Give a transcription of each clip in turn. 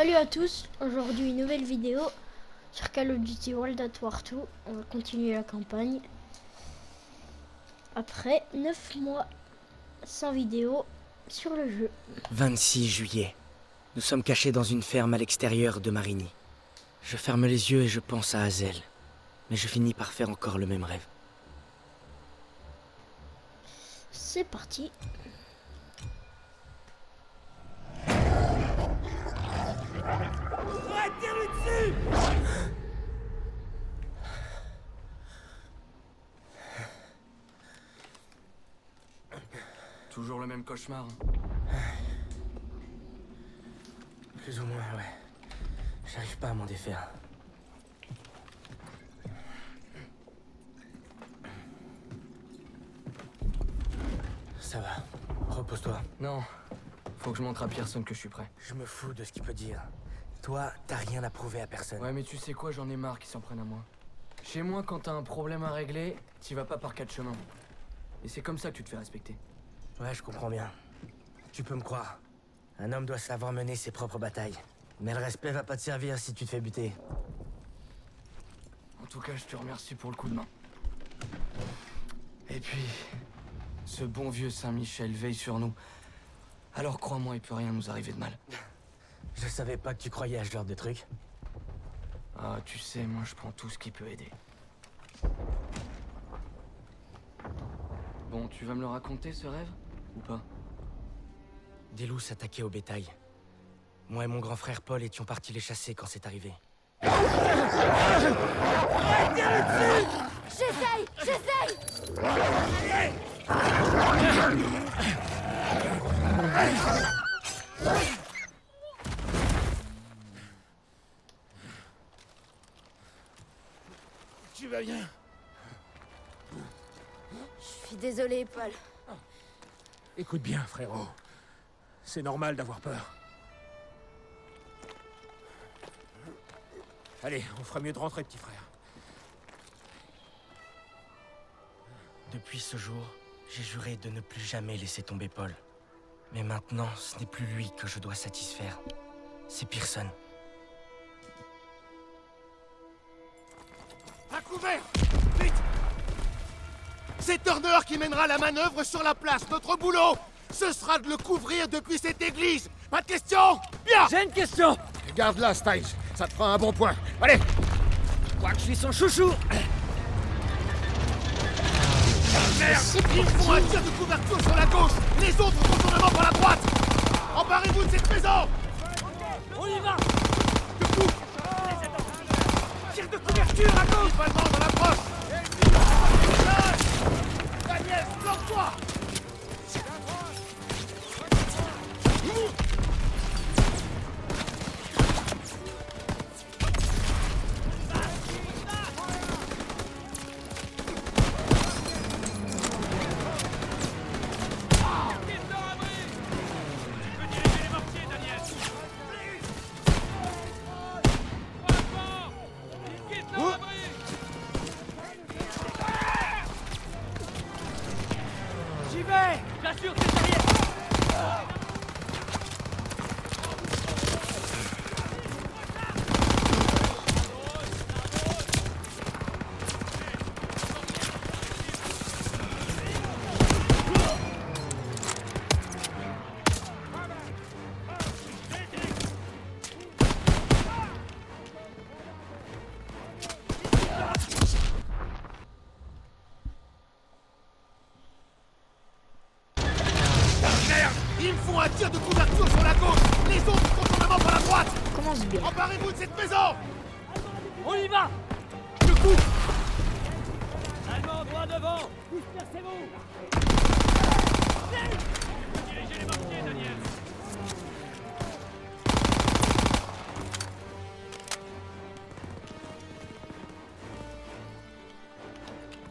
Salut à tous, aujourd'hui une nouvelle vidéo sur Call of Duty World at War 2. On va continuer la campagne après 9 mois sans vidéo sur le jeu. 26 juillet. Nous sommes cachés dans une ferme à l'extérieur de Marigny. Je ferme les yeux et je pense à Hazel. Mais je finis par faire encore le même rêve. C'est parti. Tire-lui dessus! Toujours le même cauchemar. Plus ou moins, ouais. J'arrive pas à m'en défaire. Ça va. Repose-toi. Non, faut que je montre à Pearson que je suis prêt. Je me fous de ce qu'il peut dire. Toi, t'as rien à prouver à personne. Ouais, mais tu sais quoi, j'en ai marre qu'ils s'en prennent à moi. Chez moi, quand t'as un problème à régler, t'y vas pas par 4 chemins. Et c'est comme ça que tu te fais respecter. Ouais, je comprends bien. Tu peux me croire. Un homme doit savoir mener ses propres batailles. Mais le respect va pas te servir si tu te fais buter. En tout cas, je te remercie pour le coup de main. Et puis, ce bon vieux Saint-Michel veille sur nous. Alors crois-moi, il peut rien nous arriver de mal. Je savais pas que tu croyais à ce genre de truc. Ah, tu sais, moi je prends tout ce qui peut aider. Bon, tu vas me le raconter ce rêve? Ou pas? Des loups s'attaquaient au bétail. Moi et mon grand frère Paul étions partis les chasser quand c'est arrivé. J'essaye. Tu vas bien? Je suis désolée, Paul. Écoute bien, frérot. C'est normal d'avoir peur. Allez, on fera mieux de rentrer, petit frère. Depuis ce jour, j'ai juré de ne plus jamais laisser tomber Paul. Mais maintenant, ce n'est plus lui que je dois satisfaire. C'est Pearson. À couvert! Vite! C'est Turner qui mènera la manœuvre sur la place. Notre boulot, ce sera de le couvrir depuis cette église. Pas de questions? Bien! J'ai une question! Garde-la, Styles. Ça te fera un bon point. Allez! Je crois que je suis son chouchou! Merde! Ils font un tir de couverture sur la gauche. Les autres retournement par la droite. Emparez-vous de cette maison! On y va! De coup! Tire de couverture à gauche! Principalement dans l'approche! Daniel, bloque-toi! J'y vais! J'assure tes arrières! Merde! Ils me font un tir de couverture sur la gauche. Les autres retournement par la droite. Commence bien. Emparez-vous de cette maison! On y va! De coup! Allemand droit devant! Dispersez-vous! Dirigez les mortiers, Daniel!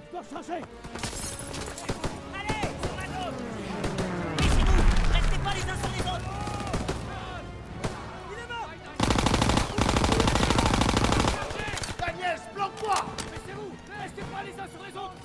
Je dois changer! Allez, sur la gauche! Laissez-vous! Restez pas les uns sur les autres! Il est mort! Daniel, bloque-toi! Laissez-vous! Restez pas les uns sur les autres!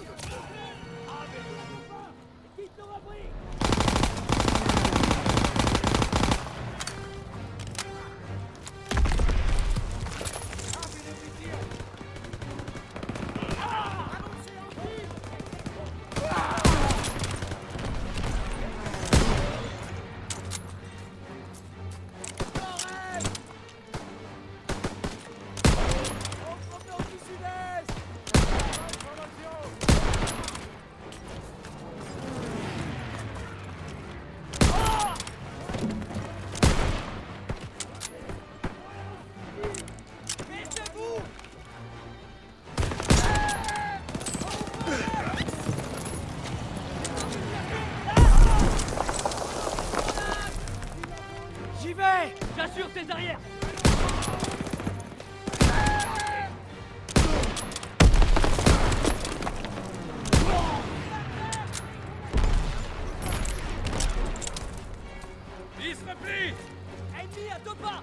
Assure tes arrières. Il se replie. Ennemi à 2 pas.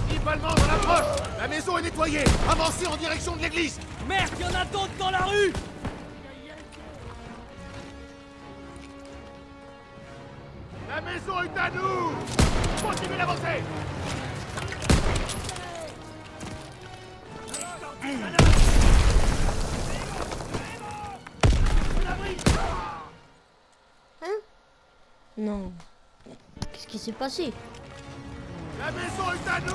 Principalement dans l'approche. La maison est nettoyée. Avancez en direction de l'église. Merde, il y en a d'autres dans la rue. La maison est à nous. Continuez d'avancer. Non. Qu'est-ce qui s'est passé? La maison est à nous.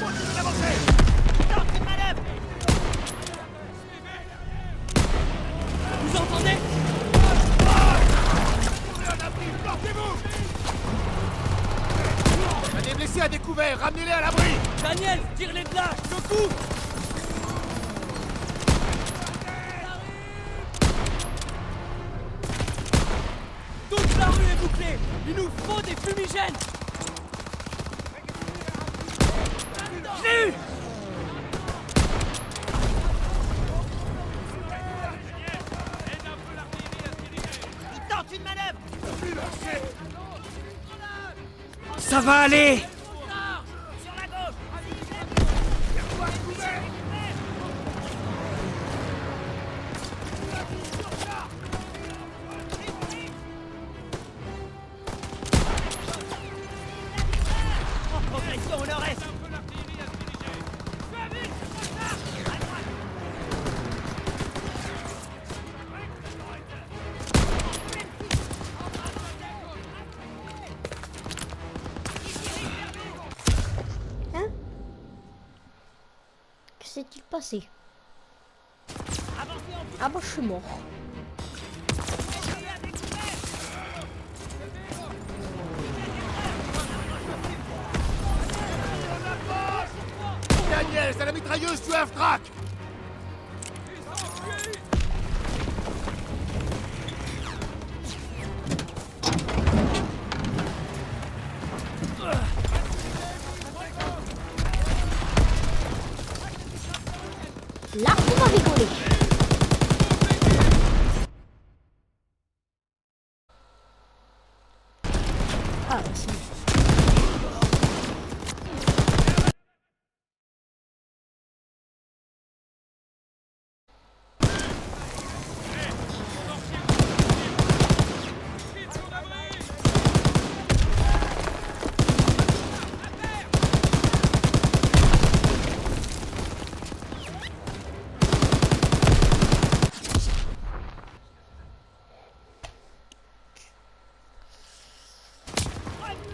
Continuez d'avancer. Tente une manœuvre. Vous entendez? Trouvez un abri. Portez-vous. Il y a des blessés à découvert. Ramenez-les à l'abri. Daniel, tire-les de là. Je couvre. Toute la rue est bouclée. Il nous faut des fumigènes. Je l'ai eu. Il tente une manœuvre. Ça va aller! Sur la gauche. En progression au nord-est. Hein? Que s'est-il passé? Ah bah je suis mort. Daniel, c'est la mitrailleuse du Half-Track. Là, on va rigoler. Ah, c'est...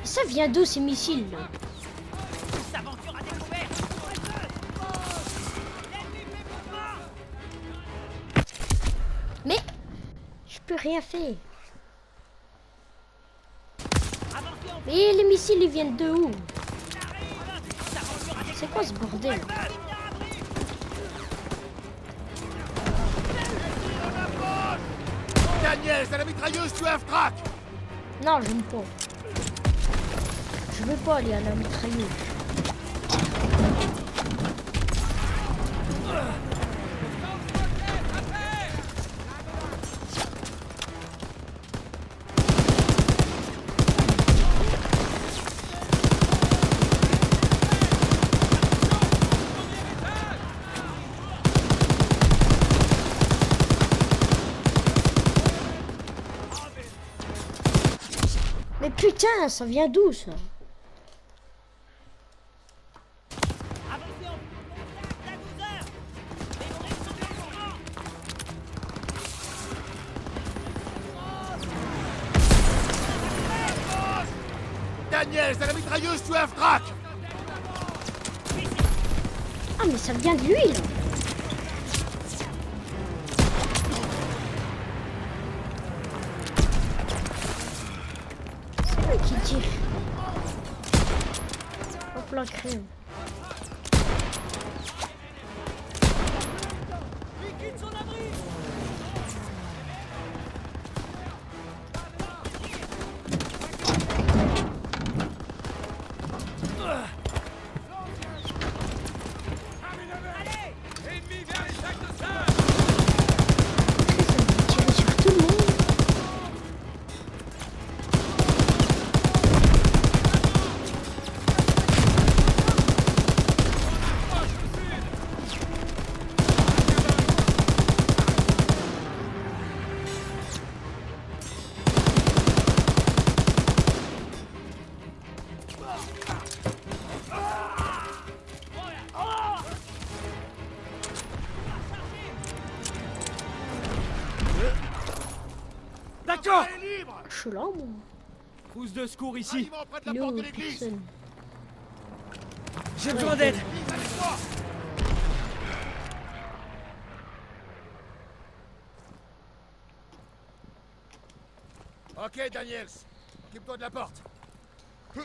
Ça vient d'où ces missiles là? S'aventure à découvert. Mais je peux rien faire. Mais les missiles ils viennent de où? C'est quoi ce bordel? Daniel, c'est la mitrailleuse du Half-Track. Non, j'aime pas. Je veux pas aller à la mitrailleuse. Mais putain, ça vient d'où ça? Daniel, c'est la mitrailleuse du Half-Track. Ah mais ça vient de lui là. C'est lui qui tire. Hop la crème. Il quitte son abri. Encore! Elle est libre! Je suis là, moi. Trousse de secours ici. Arrivons près de la Il est porte où, de l'église! personne? J'ai besoin d'aide. L'église avec moi! Ok, Daniels. Occupe-toi de la porte. Nous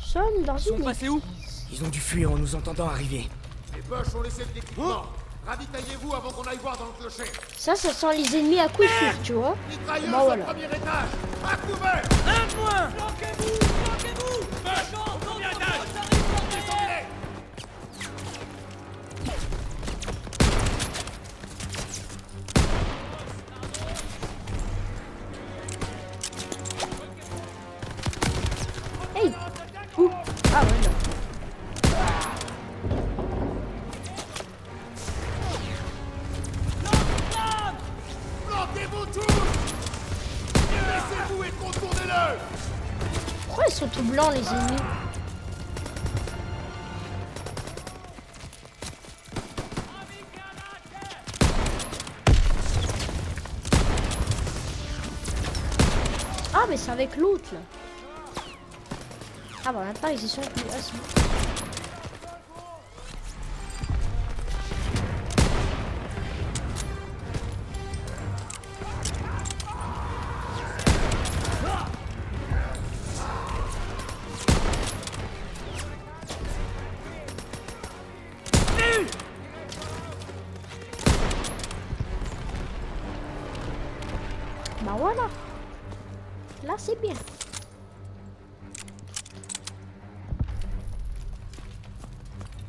sommes dans Ils sont une passés où? Ils ont dû fuir en nous entendant arriver. Les Boches ont laissé de l'équipement. Ravitaillez-vous avant qu'on aille voir dans le clocher. Ça sent les ennemis à coup sûr, tu vois. Mitrailleuse Bah voilà. au premier étage. À couvert! Un de moins! Flanquez-vous! Flanquez-vous! Marchons! Premier étage! Descendez-les! Hey! Où? Ah ouais, là. Plantez-vous tous! Laissez-vous et contournez-le! Pourquoi ils sont tout blancs, les ennemis? Ah, mais c'est avec l'autre, là. Ah bah maintenant ils y sont plus. Ah, si. Bah voilà. Là c'est bien.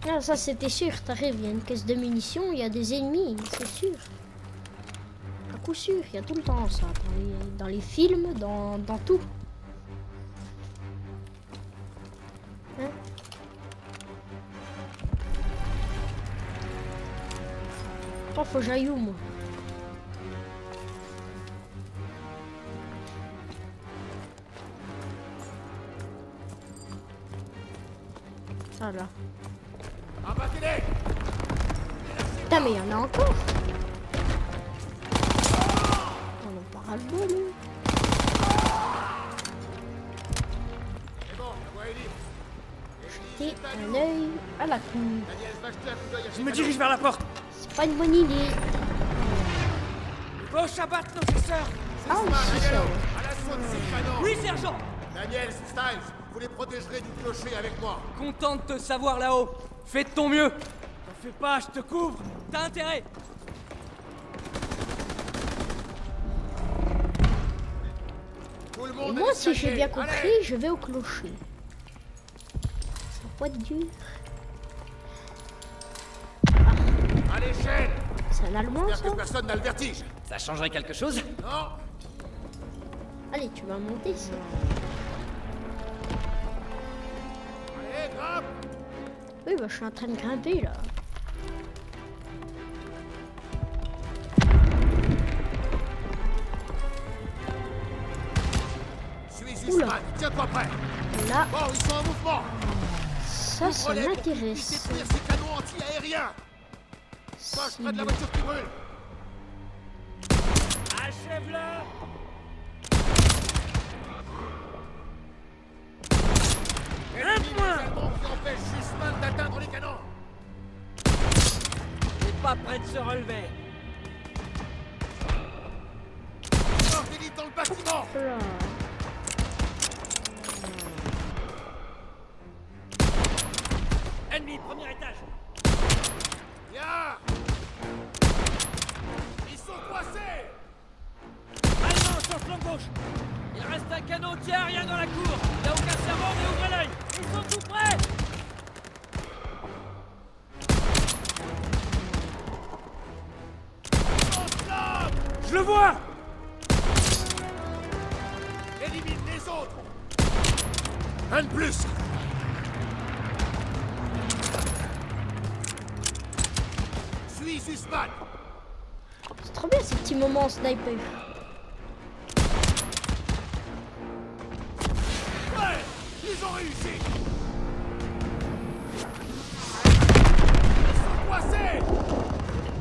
Ah, ça c'était sûr, t'arrives, il y a une caisse de munitions, il y a des ennemis, c'est sûr. À coup sûr, il y a tout le temps ça, dans les films, dans tout. Hein? Attends, faut que j'aille où, moi? Ah là. Abattez-les! Putain, mais il y en a encore. On en parle de bol, nous. C'est bon, la voie est libre. Jeter un œil à la cour. Daniel, va jeter un coup d'œil à Je ces me canons. dirige vers la porte. C'est pas une bonne idée. Boche abattre nos chasseurs. Ah, Sussman, c'est ça. à galop, Ouais. à l'assaut de ces canons. Oui, sergent. Daniel, Styles, vous les protégerez du clocher avec moi. Content de te savoir là-haut. Fais de ton mieux. T'en fais pas, je te couvre. T'as intérêt. Tout le Et monde moi, à si j'ai bien l'escalier. compris, Allez, je vais au clocher. Ça va pas être dur. à l'échelle. C'est un allemand, J'espère ça? que personne n'a le vertige. Ça changerait quelque chose? Non? Allez, tu vas monter, ça. Allez, grimpe. Oui, bah, je suis en train de grimper, là. Suis Oula. Sussman, tiens-toi prêt. Là, Bon, ils sont en mouvement. ça Relais pour qu'ils puissent m'intéresse. détruire ces canons anti-aériens. Poche près de la voiture qui brûle. Achève-le. Élimine les Allemands qui empêchent Sussman d'atteindre les canons. Il est pas prêt de se relever. Force d'élite dans le bâtiment. Là. Ennemi, premier étage. Bien. Ils sont coincés. Allemand sur flanc gauche. Il reste un canon anti-aérien dans la cour. Il n'y a aucun servant, mais ouvrez l'œil. Ils sont tout prêts. Je le vois. Élimine les autres. Un de plus. Suis Sussman. C'est trop bien ces petits moments en sniper. Ouais, ils ont réussi. Ils sont coincés.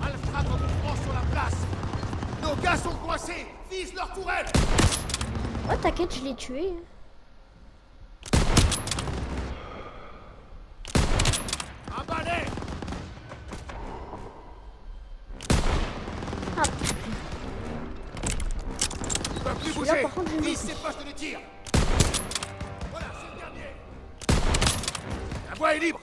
Alpha contre t'inquiète, je l'ai tué. Abalé! Ah, Ils peuvent plus celui-là, bouger! par contre, je l'ai Vise tué. ses postes de tir! Voilà, c'est le dernier! La voie est libre!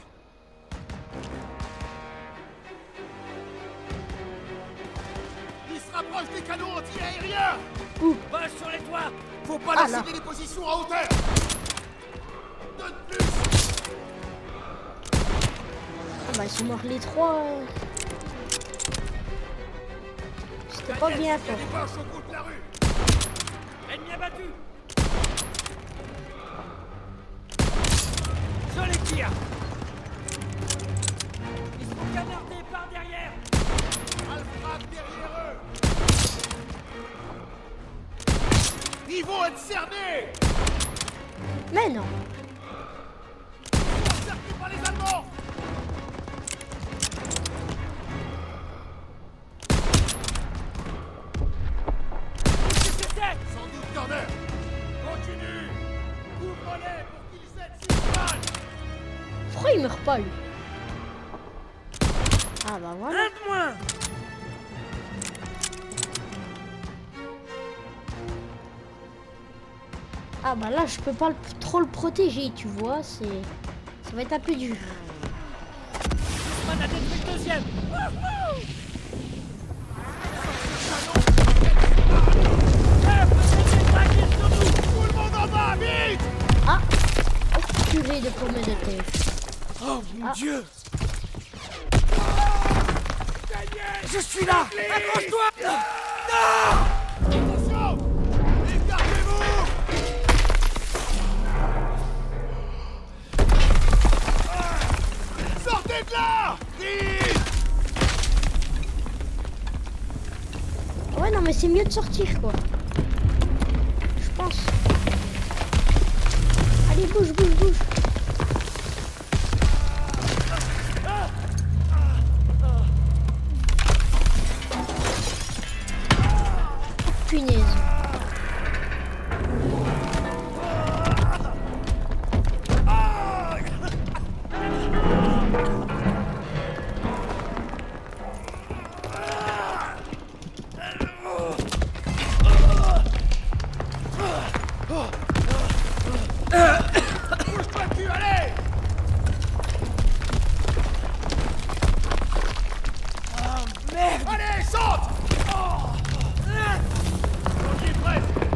Ils se rapprochent des canons anti-aériens! Boche sur les toits. Faut pas Ah, leur là. céder les positions à hauteur! Donne plus! Ah bah ils sont morts les trois. C'était pas bien Il y a fort. des poches au bout de la rue! Ennemi abattu. Je les tire. Ils sont canardés par derrière. Alpha derrière eux! Ils vont être cernés! Mais non. Encerclés par les Allemands! C'est Sans doute Turner! Continue! Couvre-les pour qu'ils aident Superman! Pourquoi il meurt pas lui? Ah bah voilà. un de moins. Ah bah là je peux pas trop le protéger, tu vois, ça va être un peu dur. On a détruit le deuxième. Tout le monde en bas, vite! Ah, oh, purée de pommes de terre. Oh mon Ah. Dieu. Je suis là. Accroche-toi. Attention! Écartez-vous! Sortez de là! Vite! Ouais non mais c'est mieux de sortir quoi. Je pense. Allez bouge, bouge, bouge. Punaise. Bouge-toi le cul, allez! Merde. Allez, saute! On y est presque!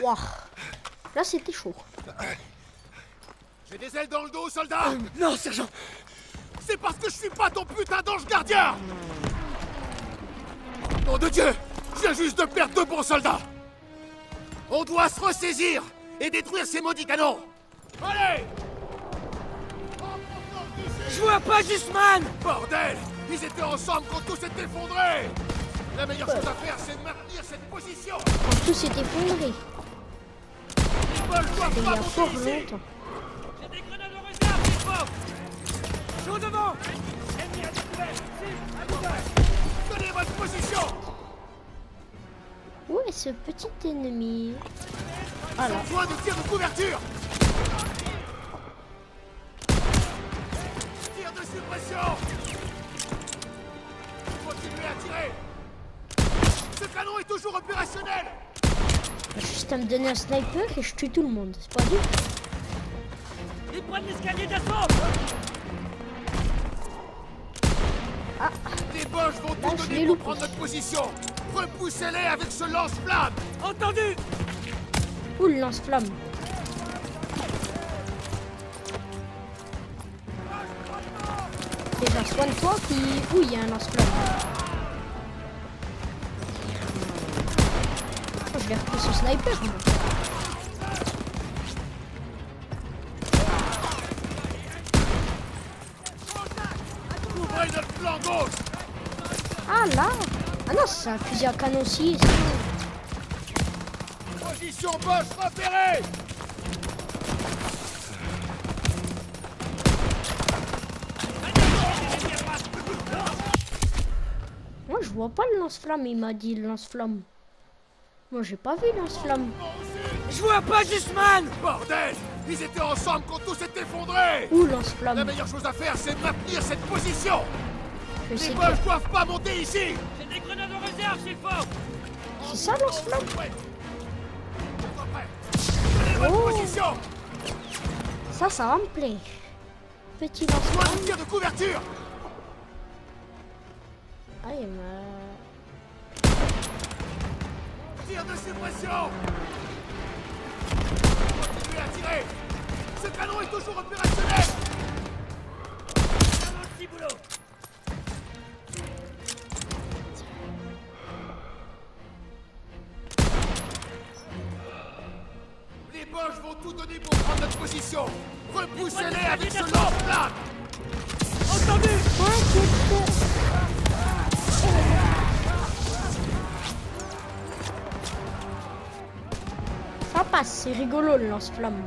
Waouh. Là c'était chaud. J'ai des ailes dans le dos, soldat! Non, sergent. C'est parce que je suis pas ton putain d'ange gardien! Nom de Dieu! Je viens juste de perdre 2 bons soldats! On doit se ressaisir et détruire ces maudits canons! Allez! Je vois pas Gusman. Bordel! Ils étaient ensemble quand tout s'est effondré! La meilleure chose à faire, c'est de maintenir cette position! Quand tout s'est effondré. Les bols doivent Il y pas a monter fort ici! longtemps. J'ai des grenades de réserve, c'est fort. Je suis au devant. Ennemi à découvert. Cible, à visage. Tenez votre position! Où est ce petit ennemi? Ah là. Besoin de tir de couverture! Tir de suppression! Continuez à tirer! Ce canon est toujours opérationnel! Juste à me donner un sniper et je tue tout le monde. C'est pas dur. Ils prennent l'escalier d'assaut. Les Boches vont Là, tout je l'ai donner pour loupé. prendre notre position! Repoussez-les avec ce lance-flamme! Entendu. Ouh, le lance-flamme. Déjà, soigne-toi, puis... Ouh, il y a un lance-flamme. Oh, je vais repris ce sniper, moi. Ouvrez notre flanc gauche! Ah, là. Ah non, c'est un fusil à canon aussi. Position Bosch repérée. Moi, je vois pas le lance-flamme. Il m'a dit le lance-flamme. Moi, j'ai pas vu le lance-flamme. Je vois pas Gusman! Bordel! Ils étaient ensemble quand tout s'est effondré. Où La lance-flamme? meilleure chose à faire, c'est de maintenir cette position. Je Les sais Bosch que doivent pas monter ici. J'ai des grenades en réserve s'il faut! c'est ça lance-flamme. Ouais. Tenez votre Oh. position. Ça va me plaire. Petit Point lance-flamme. de tir de couverture. Ah, il m'a... Tir de suppression. Continuez à tirer. Ce canon est toujours opérationnel. Un autre petit boulot! Les Bosch vont tout donner pour prendre notre position. Repoussez-les avec ce lance-flamme. Entendu! T'inquiète. Ça passe, c'est rigolo le lance-flamme.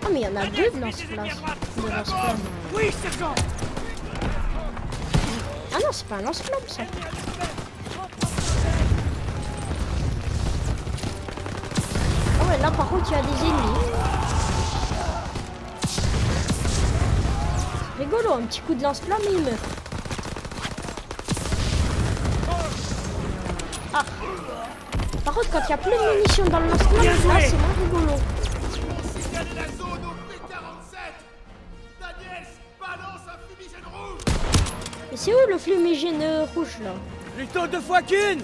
Ah, mais il y en a deux de lance-flamme. De lance-flamme. Oui, sergent! Ah non, c'est pas un lance-flamme ça. Ah ouais, là par contre il y a des ennemis. Rigolo, un petit coup de lance-flamme et il meurt. Ah. Par contre quand il n'y a plus de munitions dans le lance-flamme, Bien là joué. c'est moins rigolo. Signalez la zone au P47. Daniels, balance un fumigène rouge. Et c'est où le fumigène rouge là? Plutôt deux fois qu'une!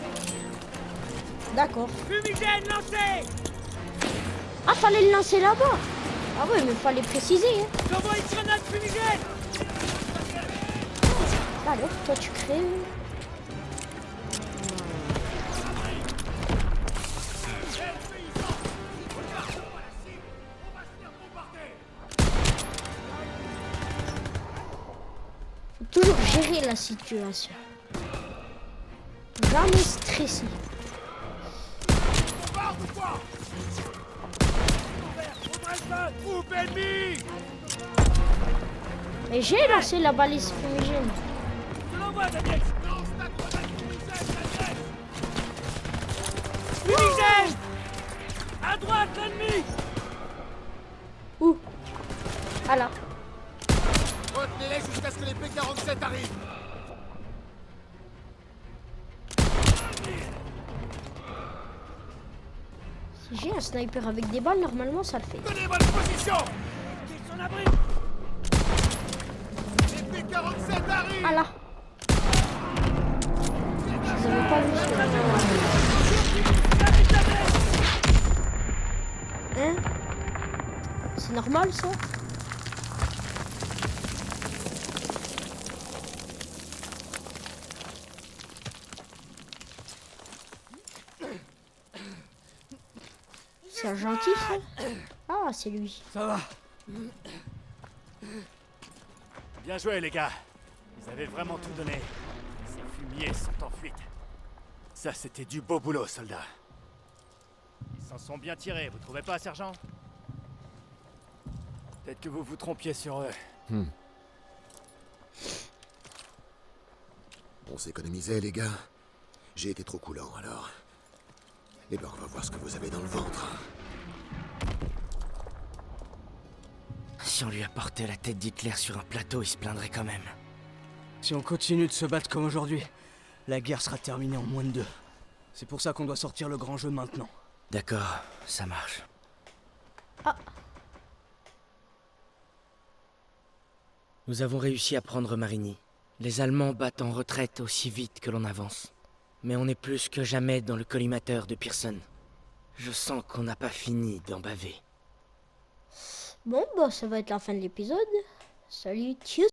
D'accord. Fumigène lancé! Ah, fallait le lancer là-bas. Ah ouais, mais fallait préciser. Hein. J'envoie une grenade fumigène! Alors, toi tu crées. Faut toujours gérer la situation. Jamais stressé. Barre ou quoi? Troupe ennemie. Et j'ai lancé la balise fumigène. Je l'envoie, Daniel! Lance ta grenade fumigène, Daniels. Fumigène! À droite, l'ennemi! Où? Ah là. Retenez-les jusqu'à ce que les P47 arrivent. Si j'ai un sniper avec des balles, normalement ça le fait. Tenez votre position. Qu'ils sont abri! Les P47 arrivent. Ah là. Vous avez pas vu celui-là. Hein? C'est normal ça? C'est un gentil ça? Ah, c'est lui. Ça va. Bien joué, les gars. Vous avez vraiment tout donné. Ces fumiers sont en fuite. Ça, c'était du beau boulot, soldats. Ils s'en sont bien tirés, vous trouvez pas, sergent? Peut-être que vous vous trompiez sur eux. On s'économisait, les gars. J'ai été trop coulant, alors. Eh ben, on va voir ce que vous avez dans le ventre. Si on lui apportait la tête d'Hitler sur un plateau, il se plaindrait quand même. Si on continue de se battre comme aujourd'hui, la guerre sera terminée en moins de 2. C'est pour ça qu'on doit sortir le grand jeu maintenant. D'accord, ça marche. Ah. Nous avons réussi à prendre Marigny. Les Allemands battent en retraite aussi vite que l'on avance. Mais on est plus que jamais dans le collimateur de Pearson. Je sens qu'on n'a pas fini d'en baver. Bon, bah ça va être la fin de l'épisode. Salut, tchuss.